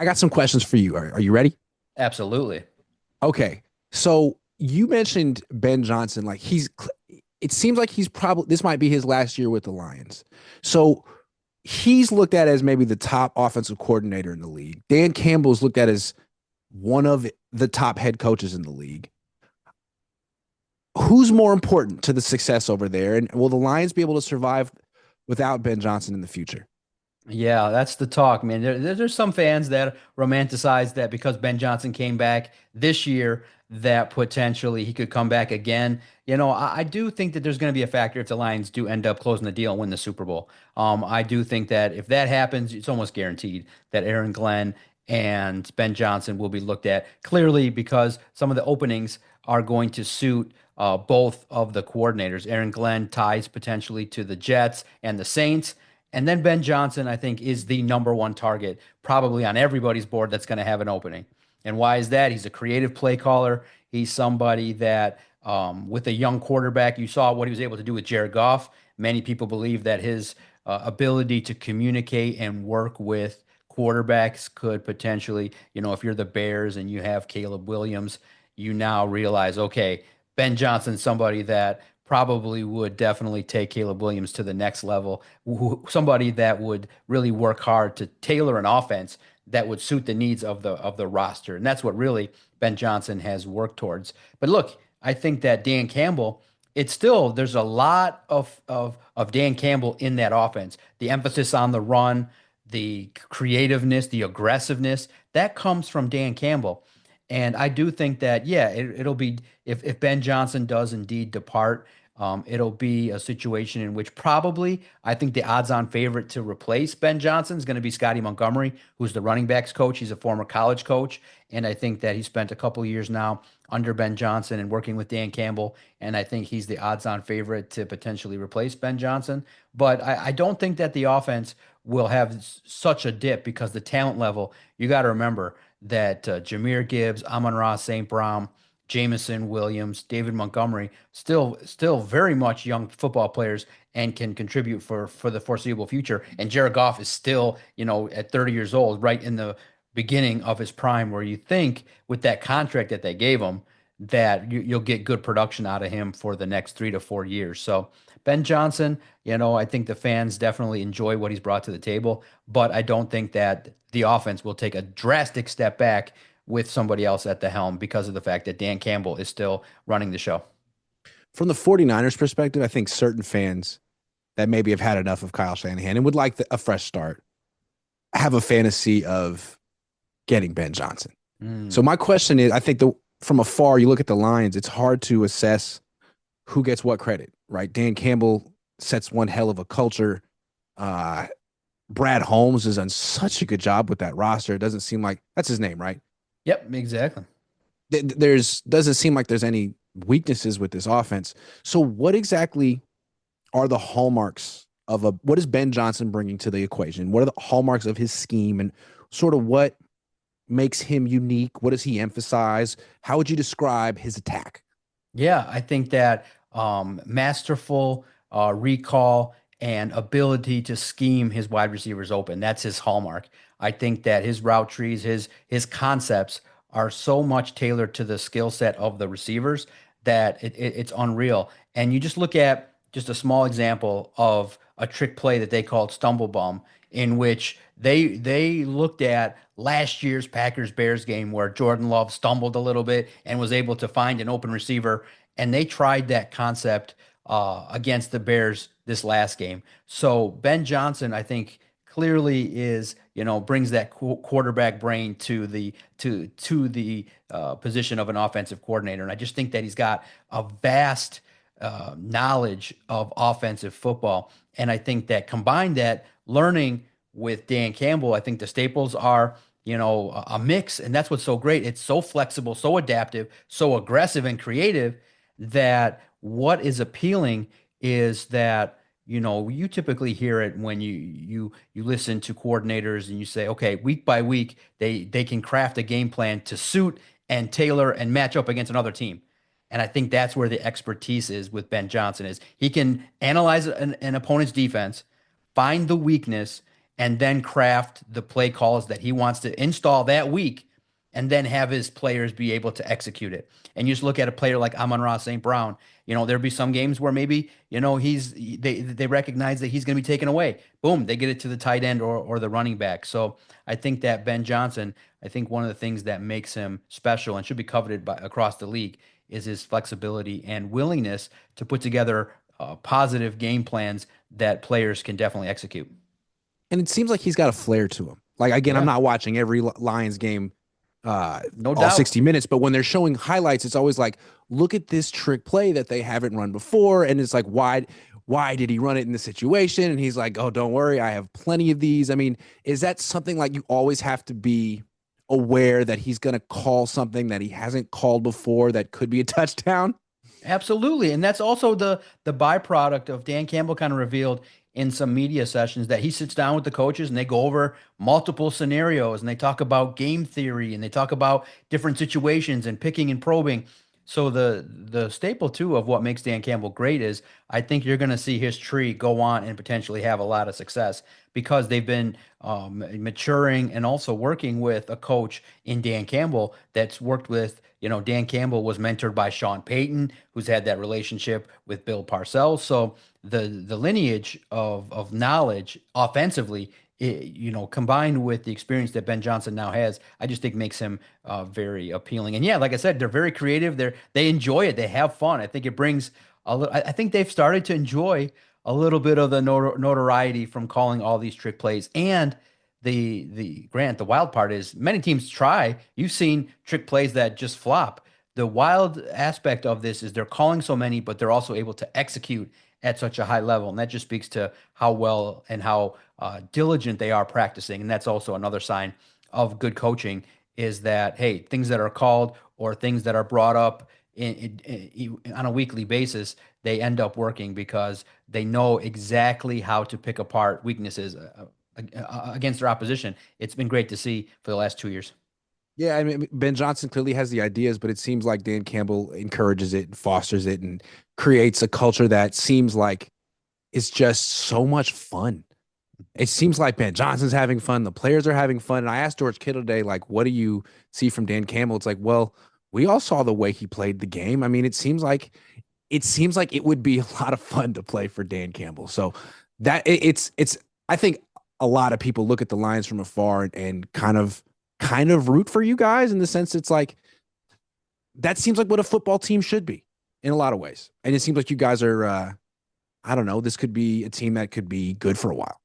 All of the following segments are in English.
I got some questions for you. Are you ready? Absolutely. Okay. So you mentioned Ben Johnson. It seems like he's probably, this might be his last year with the Lions. So he's looked at as maybe the top offensive coordinator in the league. Dan Campbell's looked at as one of the top head coaches in the league. Who's more important to the success over there? And will the Lions be able to survive without Ben Johnson in the future? Yeah, that's the talk, man. There's some fans that romanticize that because Ben Johnson came back this year, that potentially he could come back again. I do think that there's going to be a factor if the Lions do end up closing the deal and win the Super Bowl. I do think that if that happens, it's almost guaranteed that Aaron Glenn and Ben Johnson will be looked at clearly because some of the openings are going to suit both of the coordinators. Aaron Glenn ties potentially to the Jets and the Saints. And then Ben Johnson, I think, is the number one target, probably on everybody's board that's going to have an opening. And why is that? He's a creative play caller. He's somebody that, with a young quarterback, you saw what he was able to do with Jared Goff. Many people believe that his ability to communicate and work with quarterbacks could potentially, if you're the Bears and you have Caleb Williams, you now realize, okay, Ben Johnson's somebody that probably would definitely take Caleb Williams to the next level. Somebody that would really work hard to tailor an offense that would suit the needs of the roster. And that's what really Ben Johnson has worked towards. But look, I think that Dan Campbell, it's still there's a lot of Dan Campbell in that offense. The emphasis on the run, the creativeness, the aggressiveness, that comes from Dan Campbell. And I do think that, yeah, it'll be if Ben Johnson does indeed depart, it'll be a situation in which probably I think the odds-on favorite to replace Ben Johnson is going to be Scotty Montgomery, who's the running backs coach. He's a former college coach, and I think that he spent a couple of years now under Ben Johnson and working with Dan Campbell, and I think he's the odds-on favorite to potentially replace Ben Johnson. But I don't think that the offense will have such a dip because the talent level, you got to remember that Jahmyr Gibbs, Amon-Ra St. Brown, Jameson Williams, David Montgomery, still very much young football players and can contribute for the foreseeable future. And Jared Goff is still, at 30 years old, right in the beginning of his prime, where you think with that contract that they gave him that you'll get good production out of him for the next 3 to 4 years. So Ben Johnson, I think the fans definitely enjoy what he's brought to the table, but I don't think that the offense will take a drastic step back with somebody else at the helm because of the fact that Dan Campbell is still running the show. From the 49ers perspective, I think certain fans that maybe have had enough of Kyle Shanahan and would like a fresh start have a fantasy of getting Ben Johnson. So Mm. my question is, I think from afar, you look at the Lions, it's hard to assess who gets what credit, right? Dan Campbell sets one hell of a culture. Uh, Brad Holmes has done such a good job with that roster. It doesn't seem like that's his name, right? Yep, exactly. There's doesn't seem like there's any weaknesses with this offense. So what exactly are the hallmarks of what is Ben Johnson bringing to the equation? What are the hallmarks of his scheme and sort of what makes him unique? What does he emphasize? How would you describe his attack? Yeah, I think that masterful recall and ability to scheme his wide receivers open. That's his hallmark. I think that his route trees, his concepts are so much tailored to the skill set of the receivers that it's unreal. And you just look at just a small example of a trick play that they called Stumble Bum, in which they looked at last year's Packers Bears game where Jordan Love stumbled a little bit and was able to find an open receiver, and they tried that concept against the Bears this last game. So Ben Johnson, I think, clearly is brings that quarterback brain to the position of an offensive coordinator, and I just think that he's got a vast knowledge of offensive football, and I think that combined that learning with Dan Campbell, I think the staples are a mix, and that's what's so great. It's so flexible, so adaptive, so aggressive and creative that what is appealing is that you typically hear it when you listen to coordinators and you say, okay, week by week they can craft a game plan to suit and tailor and match up against another team. And I think that's where the expertise is with Ben Johnson is he can analyze an opponent's defense, find the weakness, and then craft the play calls that he wants to install that week and then have his players be able to execute it. And you just look at a player like Amon-Ra St. Brown, there'll be some games where maybe, they recognize that he's going to be taken away. Boom, they get it to the tight end or the running back. So I think that Ben Johnson, I think one of the things that makes him special and should be coveted by across the league is his flexibility and willingness to put together positive game plans that players can definitely execute. And it seems like he's got a flair to him. Like again, I'm Yeah, not watching every Lions game no all doubt. 60 minutes, but when they're showing highlights, it's always like, look at this trick play that they haven't run before. And it's like, why did he run it in this situation? And he's like, oh, don't worry, I have plenty of these. I mean, is that something like you always have to be aware that he's going to call something that he hasn't called before that could be a touchdown? Absolutely. And that's also the byproduct of Dan Campbell kind of revealed in some media sessions that he sits down with the coaches and they go over multiple scenarios and they talk about game theory and they talk about different situations and picking and probing. So the staple too of what makes Dan Campbell great is I think you're going to see his tree go on and potentially have a lot of success because they've been maturing and also working with a coach in Dan Campbell that's worked with, Dan Campbell was mentored by Sean Payton, who's had that relationship with Bill Parcells. So the lineage of knowledge offensively, combined with the experience that Ben Johnson now has, I just think makes him very appealing. And yeah, like I said, they're very creative. They enjoy it. They have fun. I think it brings a little. I think they've started to enjoy a little bit of the notoriety from calling all these trick plays. And the wild part is many teams try. You've seen trick plays that just flop. The wild aspect of this is they're calling so many, but they're also able to execute at such a high level. And that just speaks to how well and how diligent they are practicing. And that's also another sign of good coaching is that, hey, things that are called or things that are brought up on a weekly basis, they end up working because they know exactly how to pick apart weaknesses against their opposition. It's been great to see for the last 2 years. Yeah, I mean, Ben Johnson clearly has the ideas, but it seems like Dan Campbell encourages it and fosters it and creates a culture that seems like it's just so much fun. It seems like Ben Johnson's having fun. The players are having fun. And I asked George Kittle today, like, what do you see from Dan Campbell? It's like, well, we all saw the way he played the game. I mean, it seems like it would be a lot of fun to play for Dan Campbell. So it's I think a lot of people look at the Lions from afar and kind of root for you guys in the sense it's like that seems like what a football team should be in a lot of ways. And it seems like you guys are I don't know, this could be a team that could be good for a while.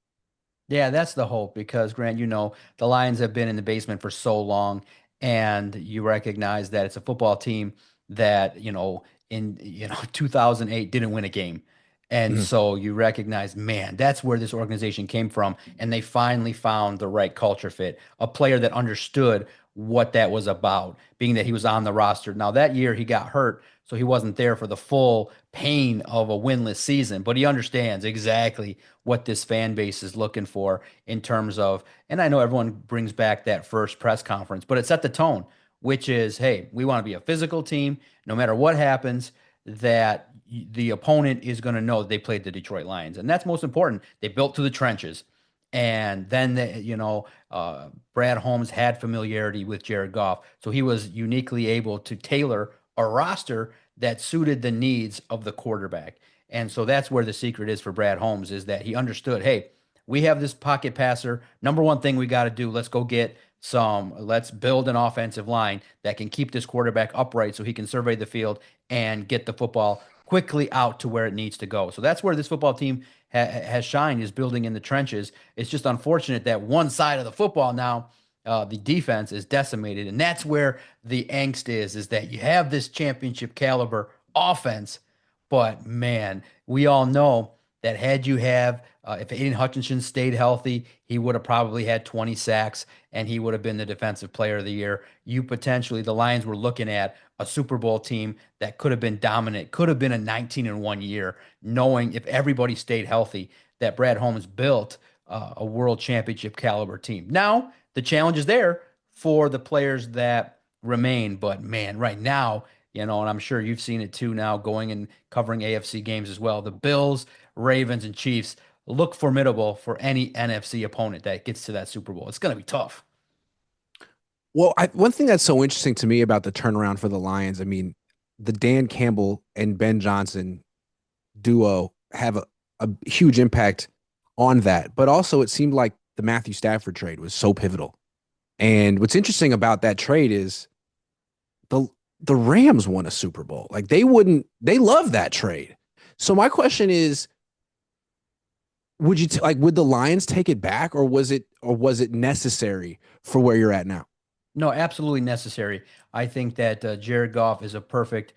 Yeah, that's the hope because Grant, the Lions have been in the basement for so long, and you recognize that it's a football team that, in 2008 didn't win a game. And Mhm. so you recognize, man, that's where this organization came from. And they finally found the right culture fit, a player that understood what that was about, being that he was on the roster. Now, that year he got hurt, so he wasn't there for the full pain of a winless season, but he understands exactly what this fan base is looking for in terms of, and I know everyone brings back that first press conference, but it set the tone, which is, hey, we want to be a physical team. No matter what happens, that the opponent is going to know they played the Detroit Lions. And that's most important. They built to the trenches. And then, Brad Holmes had familiarity with Jared Goff. So he was uniquely able to tailor a roster that suited the needs of the quarterback. And so that's where the secret is for Brad Holmes is that he understood, hey, we have this pocket passer. Number one thing we got to do, let's build an offensive line that can keep this quarterback upright so he can survey the field and get the football quickly out to where it needs to go. So that's where this football team has shined is building in the trenches. It's just unfortunate that one side of the football now, the defense is decimated, and that's where the angst is that you have this championship caliber offense, but man, we all know that had you have if Aiden Hutchinson stayed healthy, he would have probably had 20 sacks and he would have been the defensive player of the year. The Lions were looking at a Super Bowl team that could have been dominant, could have been a 19-1 year, knowing if everybody stayed healthy, that Brad Holmes built a world championship caliber team. Now, the challenge is there for the players that remain, but man, right now, and I'm sure you've seen it too now going and covering AFC games as well. The Bills, Ravens, and Chiefs. look formidable for any NFC opponent that gets to that Super Bowl. It's going to be tough. Well, one thing that's so interesting to me about the turnaround for the Lions, I mean, the Dan Campbell and Ben Johnson duo have a huge impact on that. But also, it seemed like the Matthew Stafford trade was so pivotal. And what's interesting about that trade is the the Rams won a Super Bowl. Like they love that trade. So my question is, would would the Lions take it back, or was it necessary for where you're at now? No, absolutely necessary. I think that Jared Goff is a perfect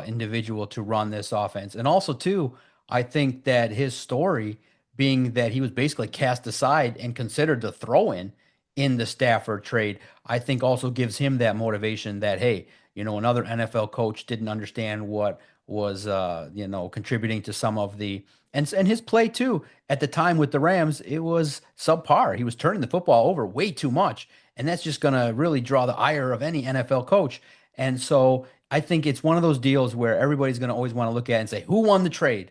individual to run this offense. And also, too, I think that his story being that he was basically cast aside and considered the throw in the Stafford trade, I think also gives him that motivation that, hey, another NFL coach didn't understand what was, contributing to some of and his play, too, at the time with the Rams, it was subpar. He was turning the football over way too much. And that's just going to really draw the ire of any NFL coach. And so I think it's one of those deals where everybody's going to always want to look at it and say, who won the trade?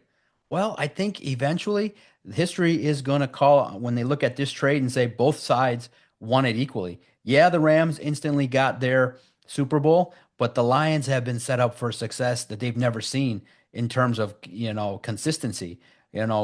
Well, I think eventually history is going to call when they look at this trade and say both sides won it equally. Yeah, the Rams instantly got their Super Bowl, but the Lions have been set up for success that they've never seen in terms of, consistency.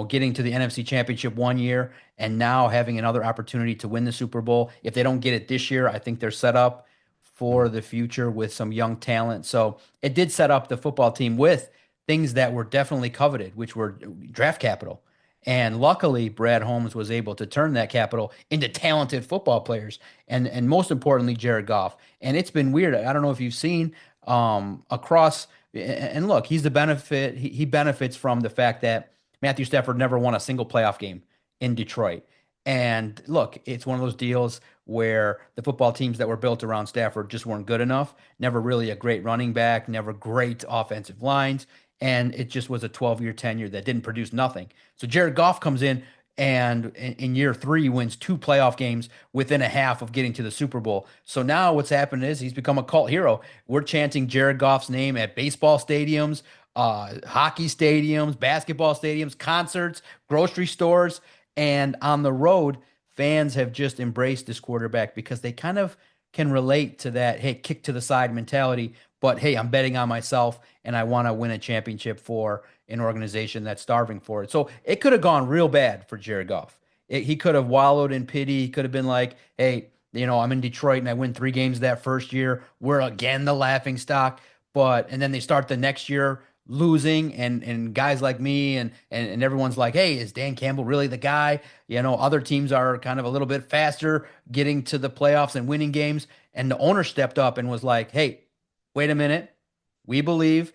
Getting to the NFC Championship one year and now having another opportunity to win the Super Bowl. If they don't get it this year, I think they're set up for the future with some young talent. So it did set up the football team with things that were definitely coveted, which were draft capital. And luckily, Brad Holmes was able to turn that capital into talented football players, and most importantly, Jared Goff. And it's been weird. I don't know if you've seen across. And look, he's the benefit. He benefits from the fact that Matthew Stafford never won a single playoff game in Detroit. And look, it's one of those deals where the football teams that were built around Stafford just weren't good enough. Never really a great running back, never great offensive lines. And it just was a 12-year tenure that didn't produce nothing. So Jared Goff comes in and in year three wins two playoff games within a half of getting to the Super Bowl. So now what's happened is he's become a cult hero. We're chanting Jared Goff's name at baseball stadiums, hockey stadiums, basketball stadiums, concerts, grocery stores, and on the road, fans have just embraced this quarterback because they kind of can relate to that, hey, kick to the side mentality. But hey, I'm betting on myself and I want to win a championship for an organization that's starving for it. So it could have gone real bad for Jared Goff. He could have wallowed in pity. He could have been like, hey, I'm in Detroit and I win 3 games that first year. We're again the laughing stock. And then they start the next year losing and guys like me and everyone's like, hey, is Dan Campbell really the guy? Other teams are kind of a little bit faster getting to the playoffs and winning games. And the owner stepped up and was like, hey, wait a minute. We believe,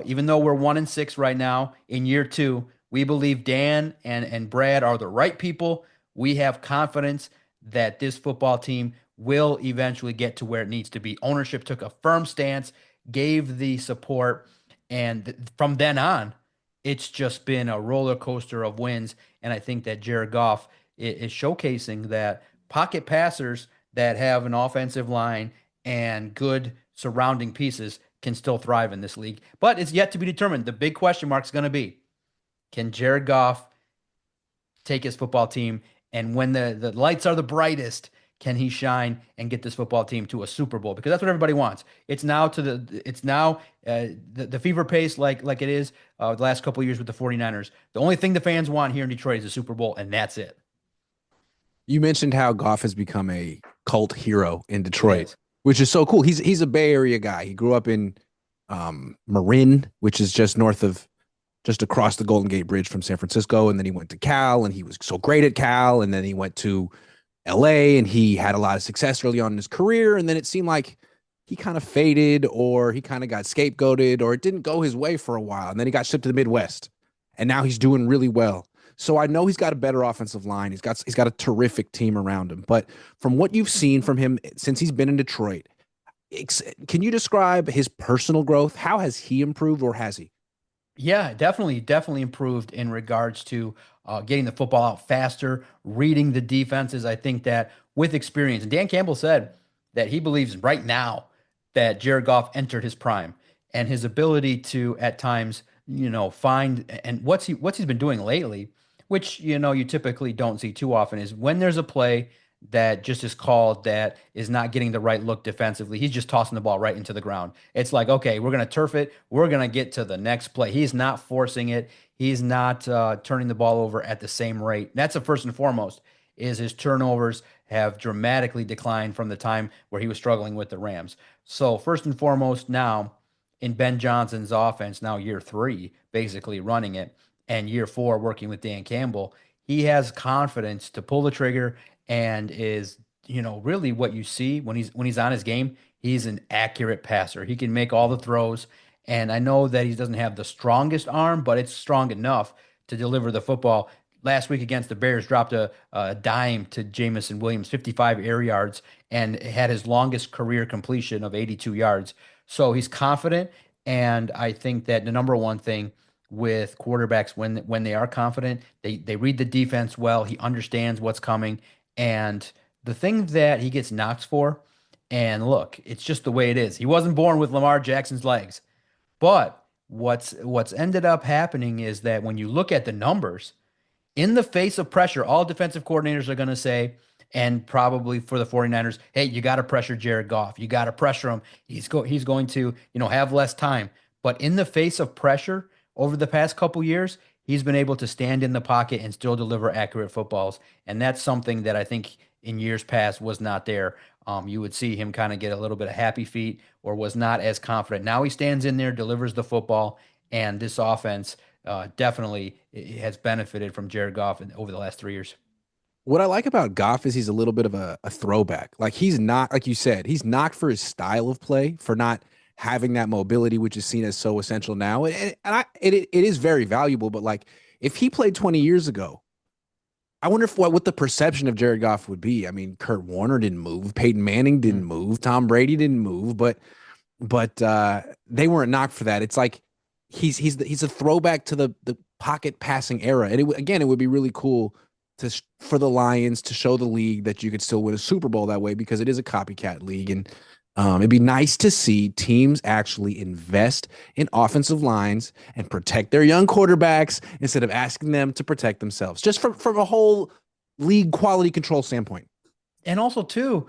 even though we're 1-6 right now in year two, we believe Dan and Brad are the right people. We have confidence that this football team will eventually get to where it needs to be. Ownership took a firm stance, gave the support, and from then on, it's just been a roller coaster of wins. And I think that Jared Goff is showcasing that pocket passers that have an offensive line and good surrounding pieces can still thrive in this league. But it's yet to be determined. The big question mark is going to be, can Jared Goff take his football team and when the lights are the brightest, can he shine and get this football team to a Super Bowl? Because that's what everybody wants. It's now the fever pace like it is the last couple of years with the 49ers. The only thing the fans want here in Detroit is a Super Bowl, and that's it. You mentioned how Goff has become a cult hero in He Detroit, has. which is so cool. He's a Bay Area guy. He grew up in Marin, which is just across the Golden Gate Bridge from San Francisco, and then he went to Cal, and he was so great at Cal, and then he went to LA, and he had a lot of success early on in his career, and then it seemed like he kind of faded, or he kind of got scapegoated, or it didn't go his way for a while, and then he got shipped to the Midwest, and now he's doing really well. So I know he's got a better offensive line. He's got a terrific team around him. But from what you've seen from him since he's been in Detroit, can you describe his personal growth? How has he improved, or has he? Yeah, definitely improved in regards to getting the football out faster, reading the defenses. I think that with experience, and Dan Campbell said that he believes right now that Jared Goff entered his prime and his ability to at times, find and what's he's been doing lately which you typically don't see too often, is when there's a play that just is called that is not getting the right look defensively. He's just tossing the ball right into the ground. It's like, okay, we're going to turf it. We're going to get to the next play. He's not forcing it. He's not turning the ball over at the same rate. That's the first and foremost, is his turnovers have dramatically declined from the time where he was struggling with the Rams. So first and foremost now in Ben Johnson's offense, now year three, basically running it, and year four working with Dan Campbell, he has confidence to pull the trigger and is, really what you see when he's on his game, he's an accurate passer. He can make all the throws. And I know that he doesn't have the strongest arm, but it's strong enough to deliver the football. Last week against the Bears, dropped a dime to Jamison Williams, 55 air yards, and had his longest career completion of 82 yards. So he's confident. And I think that the number one thing with quarterbacks when they are confident, they read the defense well. He understands what's coming. And the thing that he gets knocked for, and look, it's just the way it is. He wasn't born with Lamar Jackson's legs. But what's ended up happening is that when you look at the numbers, in the face of pressure, all defensive coordinators are going to say, and probably for the 49ers, hey, you got to pressure Jared Goff. You got to pressure him. He's going to, have less time. But in the face of pressure over the past couple years, he's been able to stand in the pocket and still deliver accurate footballs. And that's something that I think in years past was not there. You would see him kind of get a little bit of happy feet or was not as confident. Now he stands in there, delivers the football, and this offense definitely has benefited from Jared Goff over the last 3 years. What I like about Goff is he's a little bit of a throwback. Like he's not, like you said, he's knocked for his style of play, for not having that mobility, which is seen as so essential now. It is very valuable. But like if he played 20 years ago, I wonder if what the perception of Jared Goff would be. I mean, Kurt Warner didn't move, Peyton Manning didn't Mm. move, Tom Brady didn't move, but they weren't knocked for that. It's like he's a throwback to the pocket passing era, and again, it would be really cool for the Lions to show the league that you could still win a Super Bowl that way, because it is a copycat league, and it'd be nice to see teams actually invest in offensive lines and protect their young quarterbacks instead of asking them to protect themselves, just from a whole league quality control standpoint. And also too,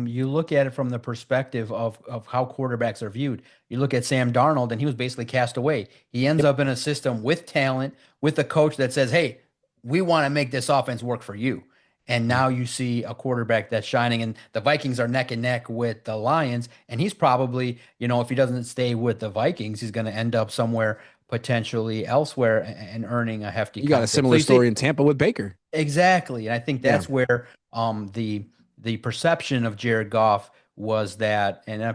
you look at it from the perspective of how quarterbacks are viewed. You look at Sam Darnold, and he was basically cast away. He ends Yep. up in a system with talent, with a coach that says, "Hey, we want to make this offense work for you." And now you see a quarterback that's shining, and the Vikings are neck and neck with the Lions. And he's probably, if he doesn't stay with the Vikings, he's going to end up somewhere potentially elsewhere and earning a hefty You got a contract. So similar you see, story in Tampa with Baker. exactly. And I think Yeah. that's where the perception of Jared Goff was that, and I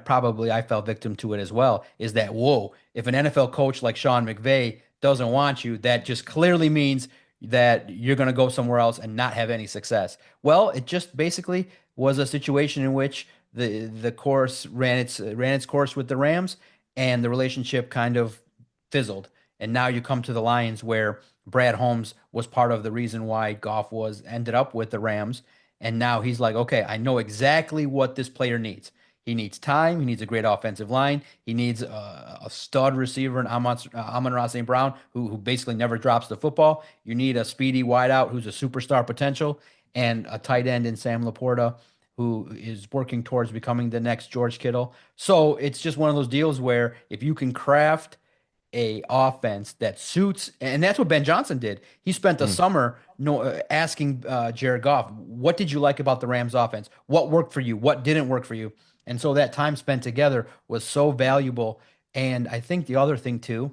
fell victim to it as well, is that, whoa, if an NFL coach like Sean McVay doesn't want you, that just clearly means that you're going to go somewhere else and not have any success. Well, it just basically was a situation in which the course ran its course with the Rams, and the relationship kind of fizzled. And now you come to the Lions, where Brad Holmes was part of the reason why Goff was ended up with the Rams. And now he's like, okay, I know exactly what this player needs. He needs time. He needs a great offensive line. He needs a stud receiver in Amon-Ra St. Brown, who basically never drops the football. You need a speedy wideout who's a superstar potential, and a tight end in Sam Laporta, who is working towards becoming the next George Kittle. So it's just one of those deals where if you can craft a offense that suits, and that's what Ben Johnson did. He spent the Mm. summer asking Jared Goff, what did you like about the Rams offense? What worked for you? What didn't work for you? And so that time spent together was so valuable. And I think the other thing too,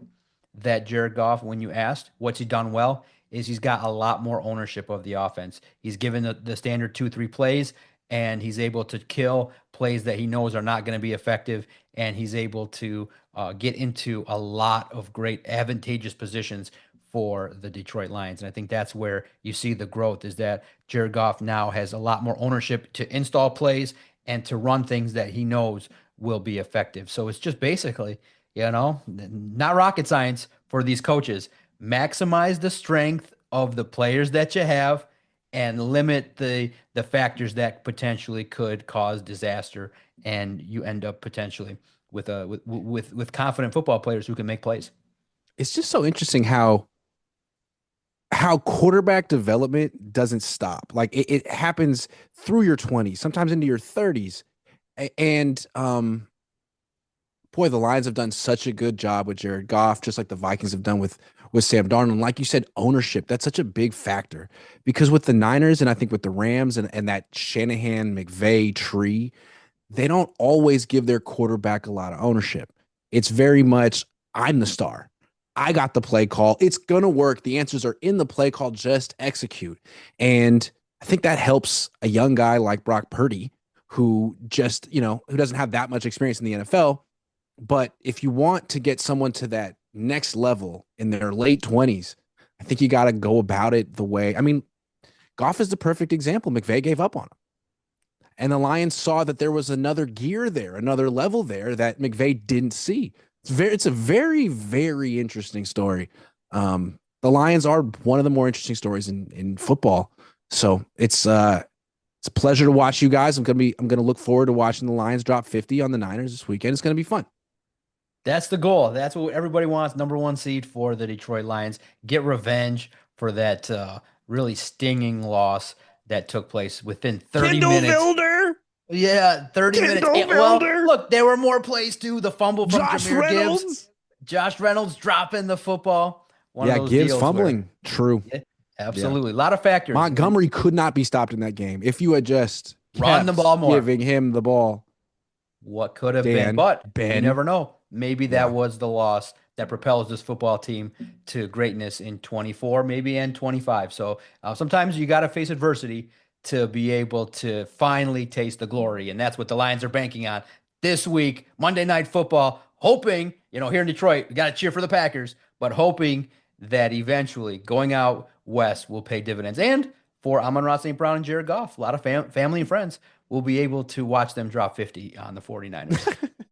that Jared Goff, when you asked what's he done well, is he's got a lot more ownership of the offense. He's given the standard 2, 3 plays, and he's able to kill plays that he knows are not going to be effective. And he's able to get into a lot of great advantageous positions for the Detroit Lions. And I think that's where you see the growth, is that Jared Goff now has a lot more ownership to install plays and to run things that he knows will be effective. So it's just basically, not rocket science for these coaches. Maximize the strength of the players that you have and limit the factors that potentially could cause disaster, and you end up potentially with confident football players who can make plays. It's just so interesting how how quarterback development doesn't stop. Like it happens through your 20s, sometimes into your 30s. And boy, the Lions have done such a good job with Jared Goff, just like the Vikings have done with Sam Darnold. And like you said, ownership, that's such a big factor. Because with the Niners and I think with the Rams and that Shanahan McVay tree, they don't always give their quarterback a lot of ownership. It's very much, I'm the star. I got the play call. It's going to work. The answers are in the play call. Just execute. And I think that helps a young guy like Brock Purdy, who just, who doesn't have that much experience in the NFL. But if you want to get someone to that next level in their late 20s, I think you got to go about it the way. I mean, Goff is the perfect example. McVay gave up on him. And the Lions saw that there was another gear there, another level there that McVay didn't see. It's a very, very interesting story. The Lions are one of the more interesting stories in football. So it's a pleasure to watch you guys. I'm gonna look forward to watching the Lions drop 50 on the Niners this weekend. It's gonna be fun. That's the goal. That's what everybody wants. Number one seed for the Detroit Lions. Get revenge for that really stinging loss that took place within 30 Kendall minutes. Vilder, Yeah, 30 minutes. Kendall Well, Vilder, look, there were more plays too. The fumble from Josh Jahmyr Gibbs, Reynolds. Josh Reynolds dropping the football. One of Yeah, those Gibbs deals where, fumbling. True. yeah, Yeah. absolutely. A lot of factors. Montgomery could not be stopped in that game if you had just Run the kept ball more. giving him the ball. What could have been, Dan, but you Ben. never know. Maybe that Yeah. was the loss that propels this football team to greatness in 24, maybe in 25. So sometimes you got to face adversity to be able to finally taste the glory. And that's what the Lions are banking on this week, Monday Night Football, hoping, here in Detroit, we got to cheer for the Packers, but hoping that eventually going out west will pay dividends. And for Amon-Ra St. Brown and Jared Goff, a lot of family and friends will be able to watch them drop 50 on the 49ers.